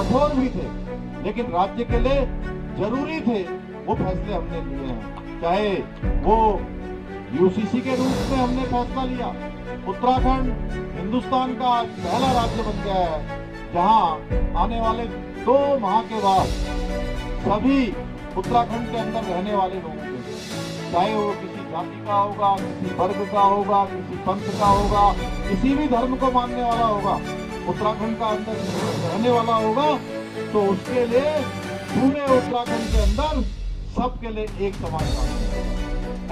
कठोर भी थे, लेकिन राज्य के लिए जरूरी थे वो फैसले हमने लिए हैं। चाहे वो यूसीसी के रूप में हमने फैसला लिया, उत्तराखंड हिंदुस्तान का पहला राज्य बन गया है जहां आने वाले 2 माह के बाद सभी उत्तराखंड के अंदर रहने वाले लोगों के, चाहे वो किसी जाति का होगा, किसी वर्ग का होगा, किसी पंथ का होगा, किसी भी धर्म को मानने वाला होगा, उत्तराखंड का अंदर रहने वाला होगा, तो उसके लिए पूरे उत्तराखंड के अंदर सबके लिए एक समान कानून,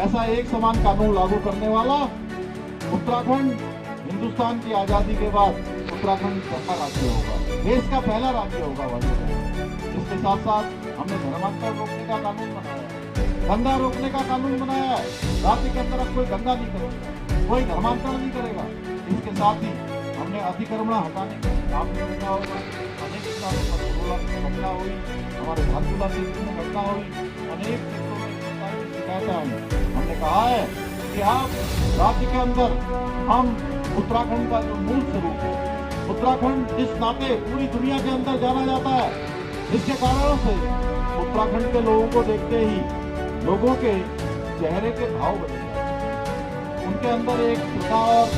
ऐसा एक समान कानून लागू करने वाला उत्तराखंड हिंदुस्तान की आजादी के बाद उत्तराखंड पहला राज्य होगा, देश का पहला राज्य होगा भाई। इसके साथ साथ हमने धर्मांतर रोकने का कानून बनाया है, गंगा रोकने का कानून बनाया है। राज्य के अंदर अब कोई गंगा नहीं करेगा, कोई धर्मांतरण नहीं करेगा। इसके साथ ही हमने अतिक्रमण हटाने का काम भी करना होगा। अनेक स्थानों पर घटना हुई, हमारे धारचूला क्षेत्र में घटना हुई, अनेक क्षेत्रों में शिकायतें आई। हमने कहा है कि आप राज्य के अंदर हम उत्तराखंड का जो मूल स्वरूप है, उत्तराखंड जिस नाते पूरी दुनिया के अंदर जाना जाता है, जिसके कारण से उत्तराखंड के लोगों को देखते ही लोगों के चेहरे के भाव बदल जाते हैं, उनके अंदर एक श्रद्धा और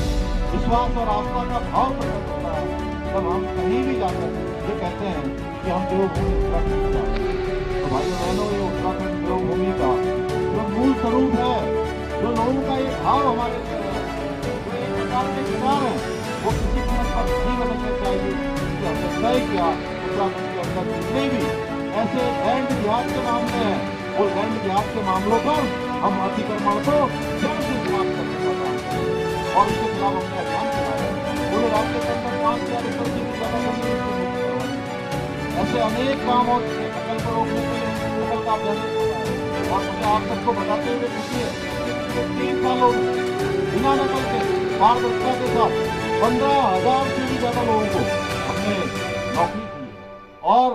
विश्वास और आस्था का भाव प्रकट होता है जब हम कहीं भी जाकर ये कहते हैं कि हम देवभूमि उत्तराखंड जाते हैं। तो भाई बहनों, ये उत्तराखंड देवभूमि का जो मूल स्वरूप है, जो लोगों का ये भाव हमारे जो एक प्रकार के विचार है, वो किसी कीमत पर नहीं बदलने चाहिए। हमने तय किया उत्तराखंड के अंदर जितने भी ऐसे लैंड जिहाद के मामले हैं, वो लैंड जिहाद के मामलों पर हम अतिक्रमण को जल्द से समाप्त करने का काम करें और इसके खिलाफ हमने अभियान चलाया। पूरे राज्य के अंदर 5,000 एकड़ से भी ज्यादा ऐसे अनेक काम और नकल को रोकने के लिए नकल का अभियान चलाया है। और मुझे आप सबको बताते हुए खुशी है कि 3 सालों में बिना नकल के पारदर्शिता के साथ 15,000 से भी ज्यादा लोगों को हमने नौकरी दी और